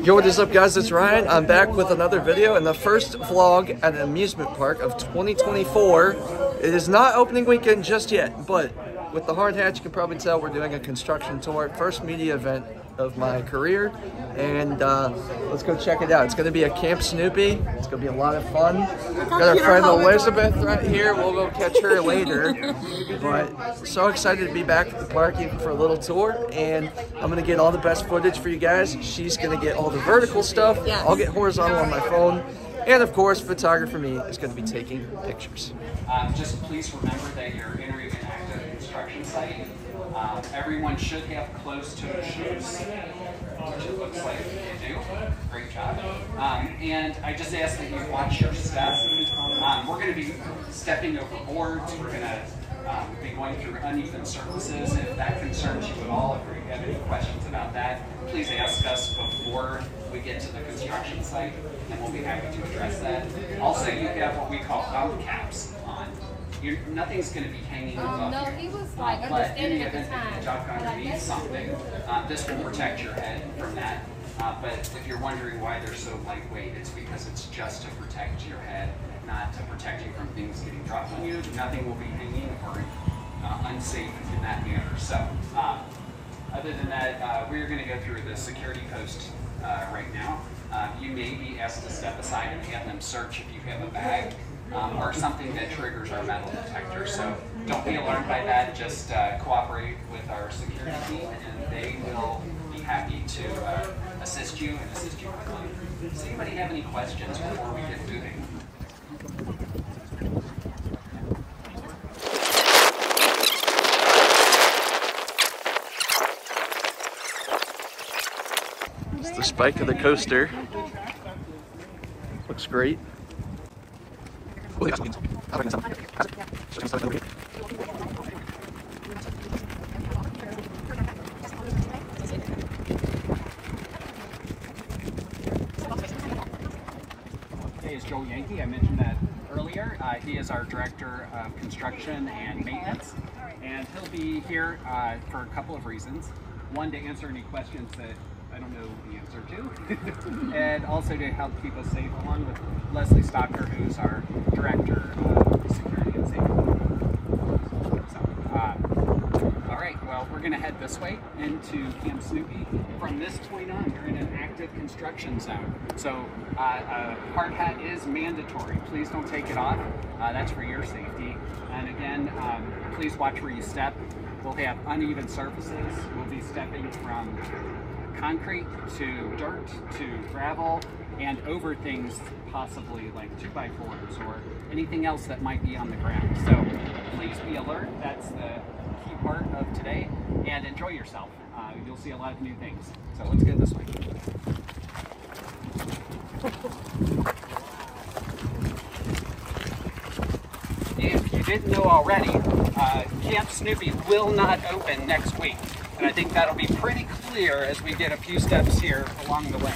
Yo, what is up guys, it's Ryan. I'm back with another video and the first vlog at an amusement park of 2024. It is not opening weekend just yet, but with the hard hat you can probably tell we're doing a construction tour. First media event of my career, and let's go check it out. It's going to be at Camp Snoopy. It's going to be a lot of fun. Got our friend Elizabeth right here. We'll go catch her later. But so excited to be back at the park even for a little tour, and I'm going to get all the best footage for you guys. She's going to get all the vertical stuff. Yes. I'll get horizontal on my phone. And of course, photographer me is going to be taking pictures. Just please remember that you're entering an active construction site. Everyone should have closed-toed shoes, which it looks like you do. Great job. And I just ask that you watch your step. We're going to be stepping over boards. We're going to be going through uneven surfaces. If that concerns you at all, if you have any questions about that, please ask us before we get to the construction site, and we'll be happy to address that. Also, you have what we call bump caps on. Nothing's going to be hanging above no, you. he was like understanding at the time. Duck underneath something. This will protect your head from that. But if you're wondering why they're so lightweight, it's because it's just to protect your head, not to protect you from things getting dropped on you. Nothing will be hanging or unsafe in that manner. So, other than that, we're going to go through the security post right now. You may be asked to step aside and have them search if you have a bag or something that triggers our metal detector. So don't be alarmed by that. Just cooperate with our security team, and they will be happy to assist you and assist you quickly. Does anybody have any questions before we get moving? It's the spike of the coaster. Looks great. Hey, it's Joel Yankee. I mentioned that earlier. He is our Director of Construction and Maintenance, and he'll be here for a couple of reasons. One, to answer any questions that I don't know the answer to, and also to help keep us safe, along with Leslie Stocker, who's our Director of Security and Safety. So, all right, well, we're going to head this way into Camp Snoopy. From this point on, you're in an active construction zone. So, hard hat is mandatory. Please don't take it off. That's for your safety. And again, please watch where you step. We'll have uneven surfaces. We'll be stepping from concrete to dirt to gravel and over things possibly like 2x4s or anything else that might be on the ground. So please be alert. That's the key part of today, and enjoy yourself. You'll see a lot of new things. So let's go this way. If you didn't know already, Camp Snoopy will not open next week. And I think that'll be pretty clear as we get a few steps here along the way.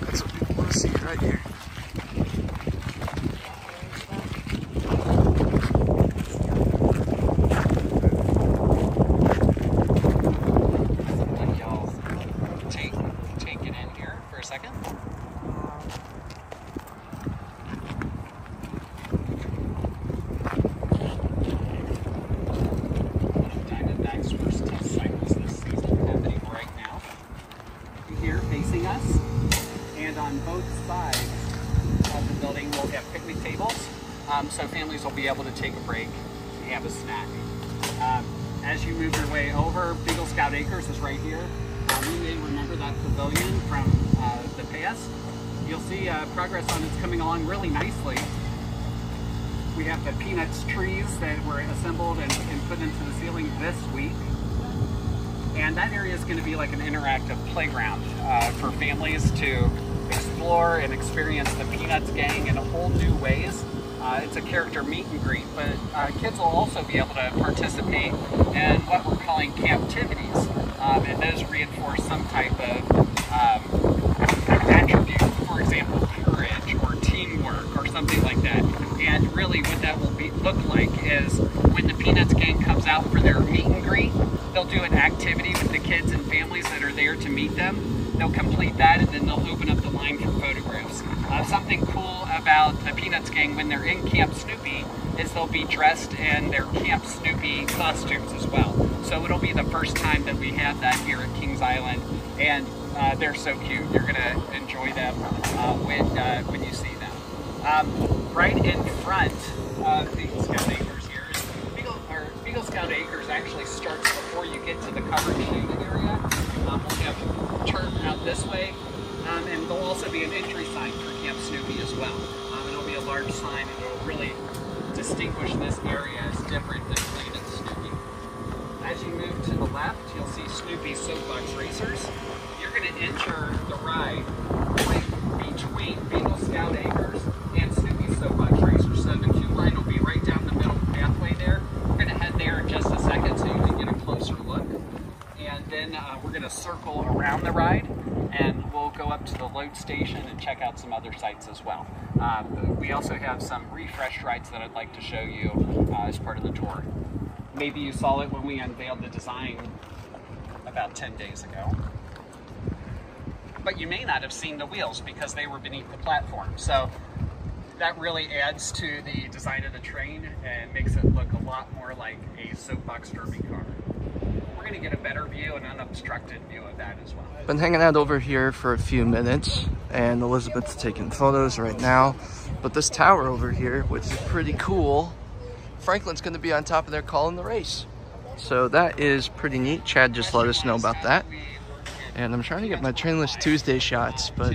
That's what people want to see right here. Let y'all take it in here for a second. Diamondback's first test cycles this season happening right now. Here facing us, and on both sides of the building we'll have picnic tables, so families will be able to take a break and have a snack. As you move your way over, Beagle Scout Acres is right here. You may remember that pavilion from the past. You'll see progress on it's coming along really nicely. We have the peanuts trees that were assembled and put into the ceiling this week. And that area is going to be like an interactive playground for families to explore and experience the Peanuts gang in a whole new ways. It's a character meet and greet, but kids will also be able to participate in what we're calling camptivities, and those reinforce some type of attribute, for example, courage or teamwork or something like that. They'll complete that, and then they'll open up the line for photographs. Something cool about the Peanuts gang when they're in Camp Snoopy is they'll be dressed in their Camp Snoopy costumes as well. So it'll be the first time that we have that here at Kings Island, and they're so cute. You're gonna enjoy them when you see them. Right in front of the Scout Acres here, Beagle Scout Acres actually starts before you get to the covered shaded area. We'll have turn out this way, and there'll also be an entry sign for Camp Snoopy as well. It'll be a large sign, and it'll really distinguish this area as different than plain and Snoopy. As you move to the left, you'll see Snoopy Soapbox Racers. You're going to enter the ride right between Beagle Scout Acres and Snoopy Soapbox Racers. So the queue line will be right down the middle pathway there. We're going to head there in just a second so you can get a closer look. And then we're going to circle around the ride, and we'll go up to the load station and check out some other sites as well. We also have some refreshed rides that I'd like to show you as part of the tour. Maybe you saw it when we unveiled the design about 10 days ago. But you may not have seen the wheels because they were beneath the platform. So that really adds to the design of the train and makes it look a lot more like a soapbox derby car. We're going to get a better view, an unobstructed view of that as well. Been hanging out over here for a few minutes, and Elizabeth's taking photos right now. But this tower over here, which is pretty cool, Franklin's going to be on top of there calling the race. So that is pretty neat. Chad just let us know about that. And I'm trying to get my Trainless Tuesday shots, but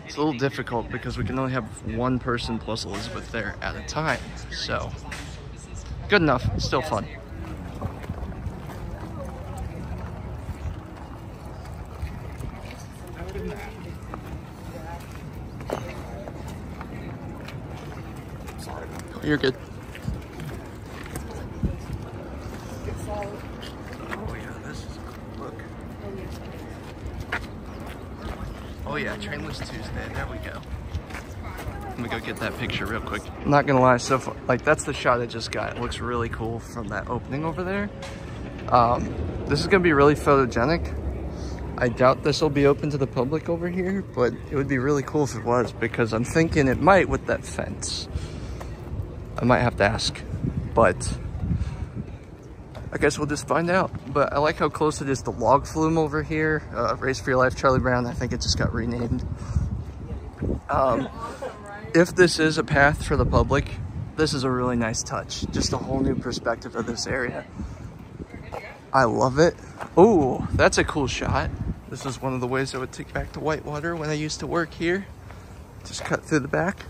it's a little difficult because we can only have one person plus Elizabeth there at a time. So, good enough. Still fun. You're good. Oh yeah, this is look. Oh yeah, Trainless Tuesday. There we go. Let me go get that picture real quick. I'm not gonna lie, so far, like that's the shot I just got. It looks really cool from that opening over there. This is gonna be really photogenic. I doubt this will be open to the public over here, but it would be really cool if it was, because I'm thinking it might with that fence. I might have to ask, but I guess we'll just find out. But I like how close it is to Log Flume over here. Race for Your Life, Charlie Brown. I think it just got renamed. If this is a path for the public, this is a really nice touch. Just a whole new perspective of this area. I love it. Oh, that's a cool shot. This is one of the ways I would take back to Whitewater when I used to work here. Just cut through the back.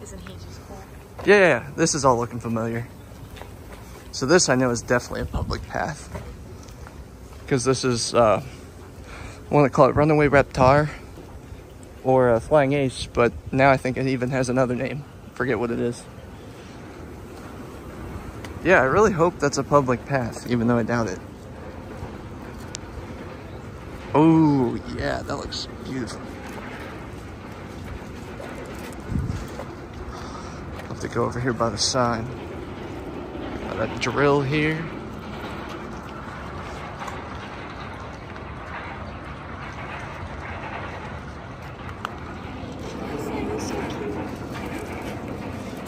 Isn't he just cool? Yeah, this is all looking familiar. So this I know is definitely a public path. Because this is, I want to call it Runaway Reptar or Flying Ace, but now I think it even has another name. Forget what it is. Yeah, I really hope that's a public path, even though I doubt it. Oh, yeah, that looks beautiful. I'll have to go over here by the sign. Got that drill here.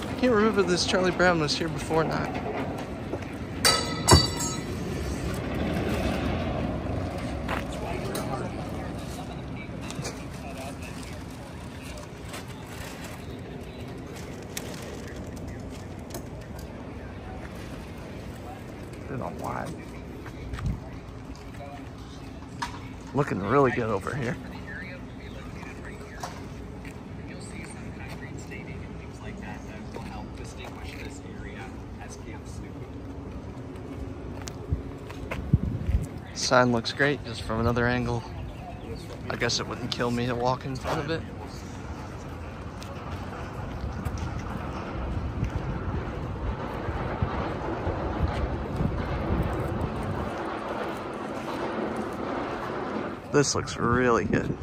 I can't remember if this Charlie Brown was here before or not. Looking really good over here. You'll see some concrete staging and things like that that will help distinguish this area as Camp Snoopy. Sign looks great, just from another angle. I guess it wouldn't kill me to walk in front of it. This looks really good.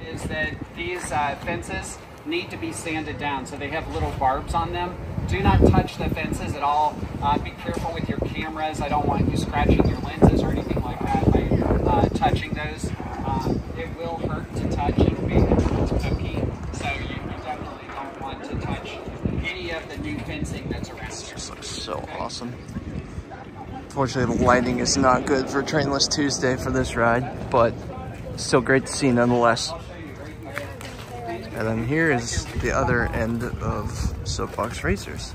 Is that these fences need to be sanded down, so they have little barbs on them. Do not touch the fences at all. Be careful with your cameras. I don't want you scratching your lenses or anything like that by touching those. It will hurt to touch. It'll be pokey. So you definitely don't want to touch any of the new fencing that's around here. This looks so awesome. Unfortunately, the lighting is not good for Trainless Tuesday for this ride, but still great to see nonetheless. And then here is the other end of Soapbox Racers.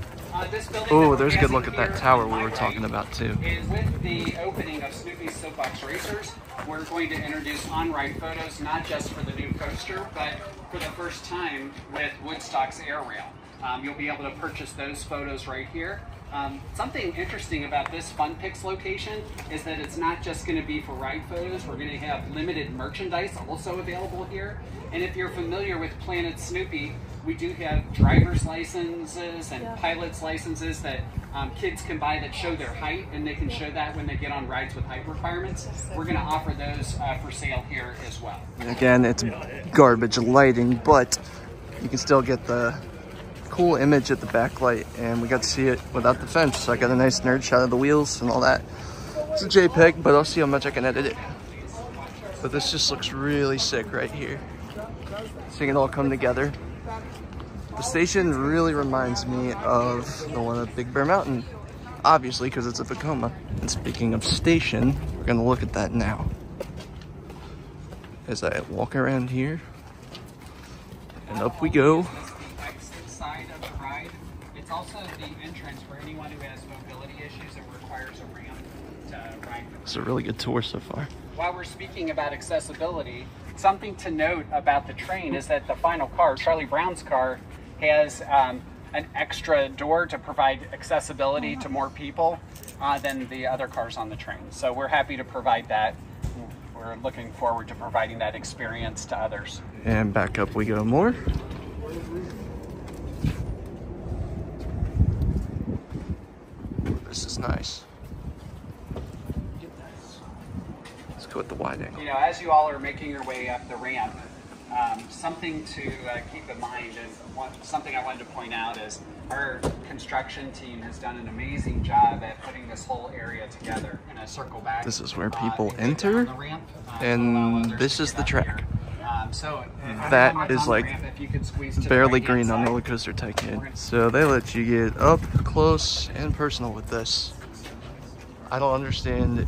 Oh, there's a good look at that tower we were talking about too. Is with the opening of Snoopy's Soapbox Racers, we're going to introduce on-ride photos, not just for the new coaster, but for the first time with Woodstock's air rail. You'll be able to purchase those photos right here. Something interesting about this Fun Picks location is that it's not just going to be for ride photos. We're going to have limited merchandise also available here. And if you're familiar with Planet Snoopy, we do have driver's licenses and pilot's licenses that kids can buy that show their height, and they can show that when they get on rides with height requirements. We're going to offer those for sale here as well. Again, it's garbage lighting, but you can still get the cool image at the backlight, and we got to see it without the fence, so I got a nice nerd shot of the wheels and all that. It's a JPEG, but I'll see how much I can edit it. But this just looks really sick right here. Seeing it all come together. The station really reminds me of the one at Big Bear Mountain, obviously because it's a Vekoma. And speaking of station, we're gonna look at that now. As I walk around here, and up we go. Side of the ride. It's also the entrance for anyone who has mobility issues and requires a ramp to ride. It's a really good tour so far. While we're speaking about accessibility, something to note about the train is that the final car, Charlie Brown's car, has an extra door to provide accessibility to more people than the other cars on the train. So we're happy to provide that. We're looking forward to providing that experience to others. And back up we go more. This is nice. Let's go with the wide angle. You know, as you all are making your way up the ramp, something to keep in mind, and something I wanted to point out is our construction team has done an amazing job at putting this whole area together. In a circle back. This is where people enter, and this is the track. That is like barely green on Roller Coaster Tycoon. So they let you get up close and personal with this. I don't understand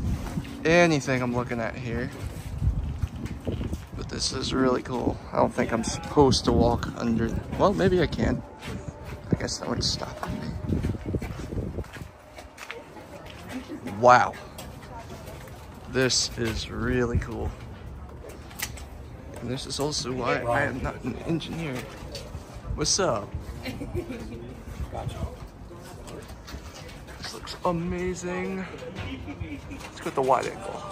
anything I'm looking at here, but this is really cool. I don't think I'm supposed to walk under, well, maybe I can. I guess that would stop me. Wow. This is really cool. And this is also why I am not an engineer. What's up? This looks amazing. Let's go with the wide angle.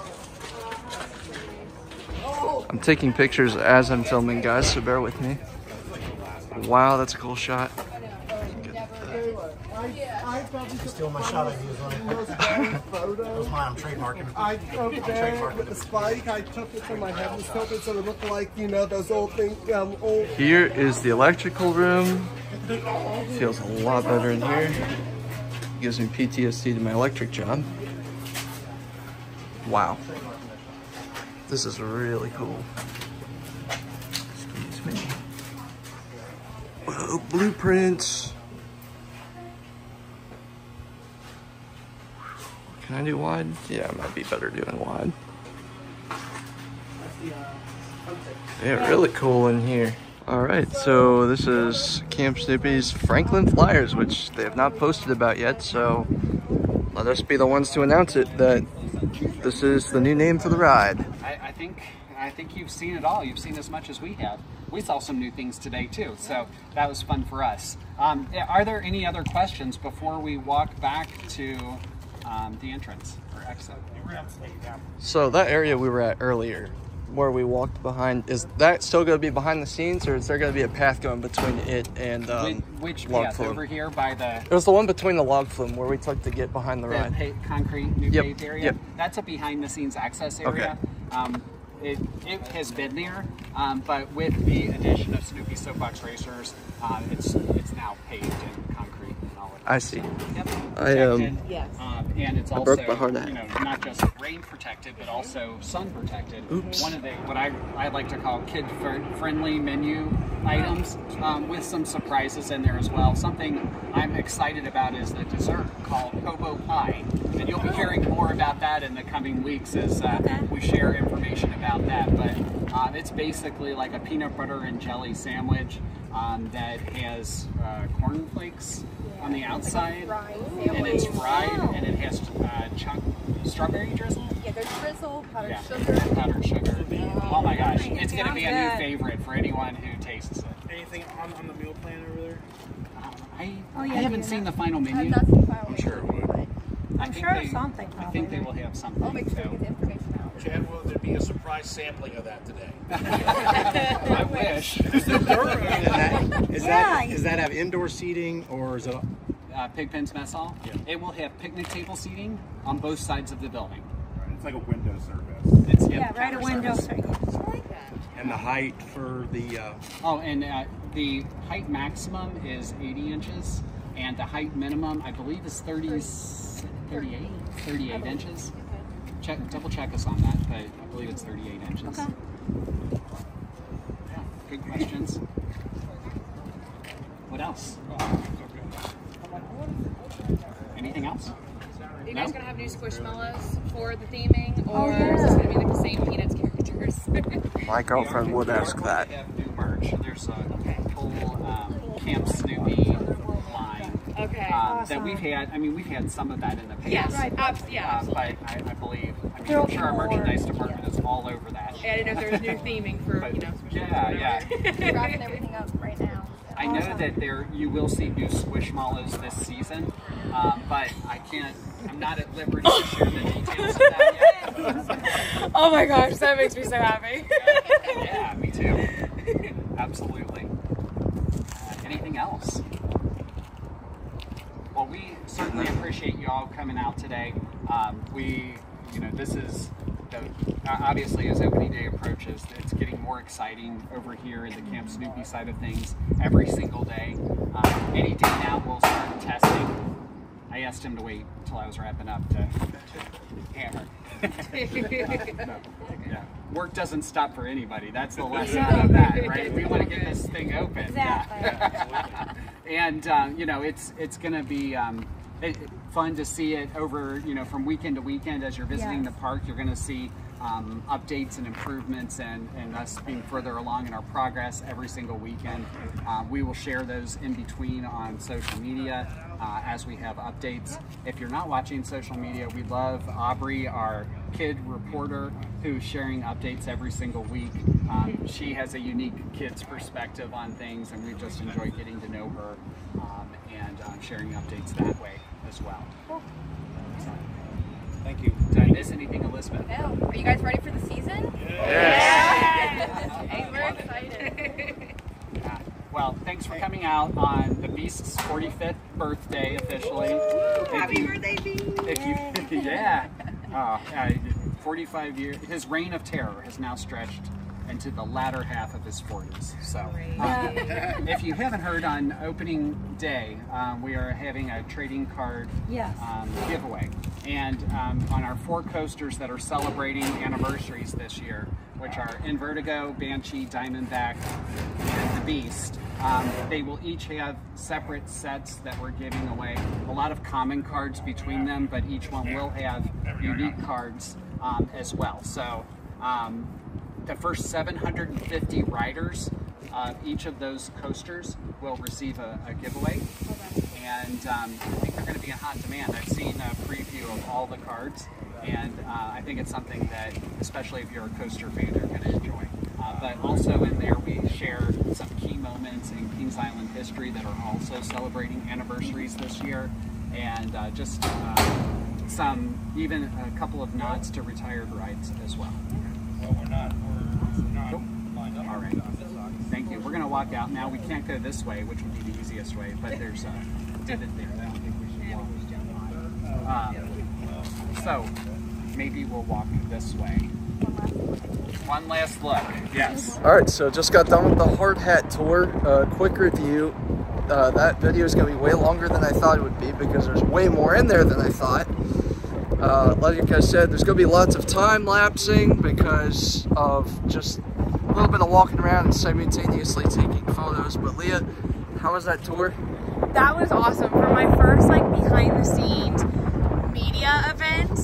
I'm taking pictures as I'm filming, guys, so bear with me. Wow, that's a cool shot. You steal my shot ideas, right? That was mine. I'm trademarking. I trademarked with the spike. I took it from my heavens tilted so it looked like, you know, those old things. Old. Here is the electrical room. Feels a lot better in here. Gives me PTSD to my electric job. Wow. This is really cool. Excuse me. Whoa, blueprints. Can I do wide? Yeah, it might be better doing wide. Yeah, really cool in here. Alright, so this is Camp Snoopy's Franklin Flyers, which they have not posted about yet, so let us be the ones to announce it, that this is the new name for the ride. I think you've seen it all. You've seen as much as we have. We saw some new things today too, so that was fun for us. Are there any other questions before we walk back to the entrance or exit? So that area we were at earlier, where we walked behind, is that still going to be behind the scenes, or is there going to be a path going between it and which log path? flume? Over here by the... It was the one between the log flume where we took to get behind the ride. Concrete new paved area? Yep. That's a behind the scenes access area. Okay. It has been there, but with the addition of Snoopy Soapbox Racers, it's now paved in concrete and all of I see. Yep. I am. Yes. And it's I also, broke my hard hat. you know, not just rain protected, but also sun protected. Oops. One of the what I like to call kid friendly menu items with some surprises in there as well. Something I'm excited about is the dessert called hobo pie, and you'll be hearing more about that in the coming weeks as we share information about that. But it's basically like a peanut butter and jelly sandwich that has cornflakes on the outside, and it's fried, and it has strawberry drizzle. Yeah, there's drizzle, powdered and powdered sugar. Oh my gosh, it's going to be a new favorite for anyone who tastes it. Anything on the meal plan over there? I haven't seen the final menu. I'm sure it would. I'm sure something. I think they will have something. I'll make sure to get the information out. Chad, will there be a surprise sampling of that today? I wish. Does that have indoor seating, or is it? Pigpen's Mess Hall. Yeah. It will have picnic table seating on both sides of the building. Right. It's like a window service. It's right a window service. And the height for the... the height maximum is 80 inches, and the height minimum, I believe, is 38 inches. Double check us on that, but I believe it's 38 inches. Okay. Yeah, good questions. What else? Anything else? Are you guys going to have new Squishmallows for the theming, or is this going to be like the same Peanuts characters? My girlfriend would ask that. We have new merch. There's a full Camp Snoopy line that we've had. I mean, we've had some of that in the past. Yes, absolutely. But I believe, I'm sure our merchandise department is all over that. I didn't know if there was new theming for, but, you know, yeah. We're wrapping everything up right now. I know that you will see new Squishmallows this season, but I'm not at liberty to share the details of that yet. Oh my gosh, that makes me so happy. Yeah, me too. Absolutely. Anything else? Well, we certainly appreciate you all coming out today. This is obviously as opening day approaches, it's getting more exciting over here in the Camp Snoopy side of things every single day. Any day now we'll start testing. I asked him to wait until I was wrapping up to hammer. Yeah. Work doesn't stop for anybody. That's the lesson of that, right? We want to get this thing open. Exactly. Yeah. And it's going to be fun to see it over, from weekend to weekend as you're visiting the park. You're going to see updates and improvements and us being further along in our progress every single weekend. We will share those in between on social media as we have updates. If you're not watching social media, we love Aubrey, our kid reporter, who's sharing updates every single week. She has a unique kid's perspective on things, and we just enjoy getting to know her and sharing updates that way as well. Cool. So, thank you. Did I miss anything, Elizabeth? No. Are you guys ready for the season? Yes. Hey, we're excited. Well, thanks for coming out on the Beast's 45th birthday officially. Happy birthday, Beast! 45 years. His reign of terror has now stretched into the latter half of his 40s. So, if you haven't heard, on opening day, we are having a trading card giveaway. And on our 4 coasters that are celebrating anniversaries this year, which are Invertigo, Banshee, Diamondback, and the Beast, they will each have separate sets that we're giving away. A lot of common cards between them, but each one will have unique cards as well. So the first 750 riders of each of those coasters will receive a giveaway. And I think they're going to be in hot demand. I've seen a preview of all the cards, and I think it's something that, especially if you're a coaster fan, you're going to enjoy. But also in there we share some key moments in Kings Island history that are also celebrating anniversaries this year, and just even a couple of nods to retired rides as well. Well, we're not Cool. lined up. All right. Thank you. We're going to walk out now. We can't go this way, which would be the easiest way, but there's a divot there. I don't think we should walk. So maybe we'll walk this way. One last look. Yes. All right, so just got done with the hard hat tour. Quick review. that video is going to be way longer than I thought it would be because there's way more in there than I thought. Like I said, there's going to be lots of time lapsing because of just a little bit of walking around and simultaneously taking photos. But Leah, how was that tour? That was awesome. For my first like behind the scenes media event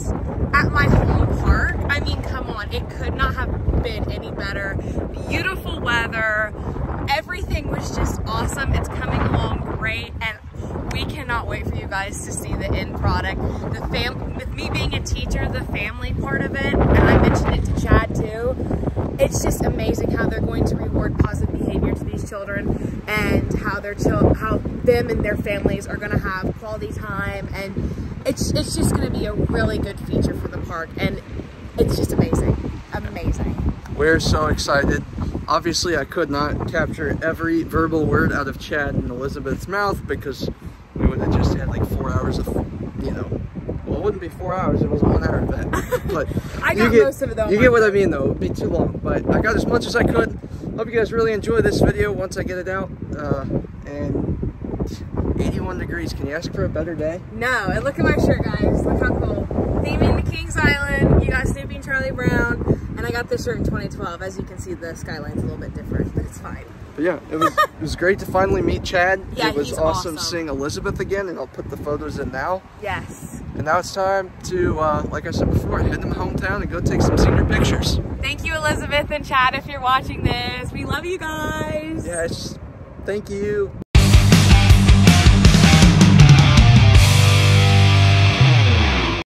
at my home park, I mean, come on, it could not have been any better. Beautiful weather, everything was just awesome. It's coming along great, and we cannot wait for you guys to see the end product. With me being a teacher, the family part of it, and I mentioned it to Chad too, it's just amazing how they're going to reward positive behavior to these children, and how them and their families are going to have quality time, and it's just going to be a really good feature for the park, and it's just amazing. Amazing. We're so excited. Obviously, I could not capture every verbal word out of Chad and Elizabeth's mouth because we would have just had like 4 hours of, you know, well, it wouldn't be 4 hours, it was a 1 hour event. But I got most of it though. You get what I mean though, it would be too long. But I got as much as I could. Hope you guys really enjoy this video once I get it out. And 81 degrees, can you ask for a better day? No, and look at my shirt, guys. Look how cool. Theming the Kings Island. You got Snoopy and Charlie Brown. And I got this shirt in 2012. As you can see, the skyline's a little bit different, but it's fine. But yeah, it was great to finally meet Chad. Yeah, it was he's awesome awesome seeing Elizabeth again, and I'll put the photos in now. Yes. And now it's time to, like I said before, head to my hometown and go take some senior pictures. Thank you, Elizabeth and Chad, if you're watching this. We love you guys. Yes, thank you.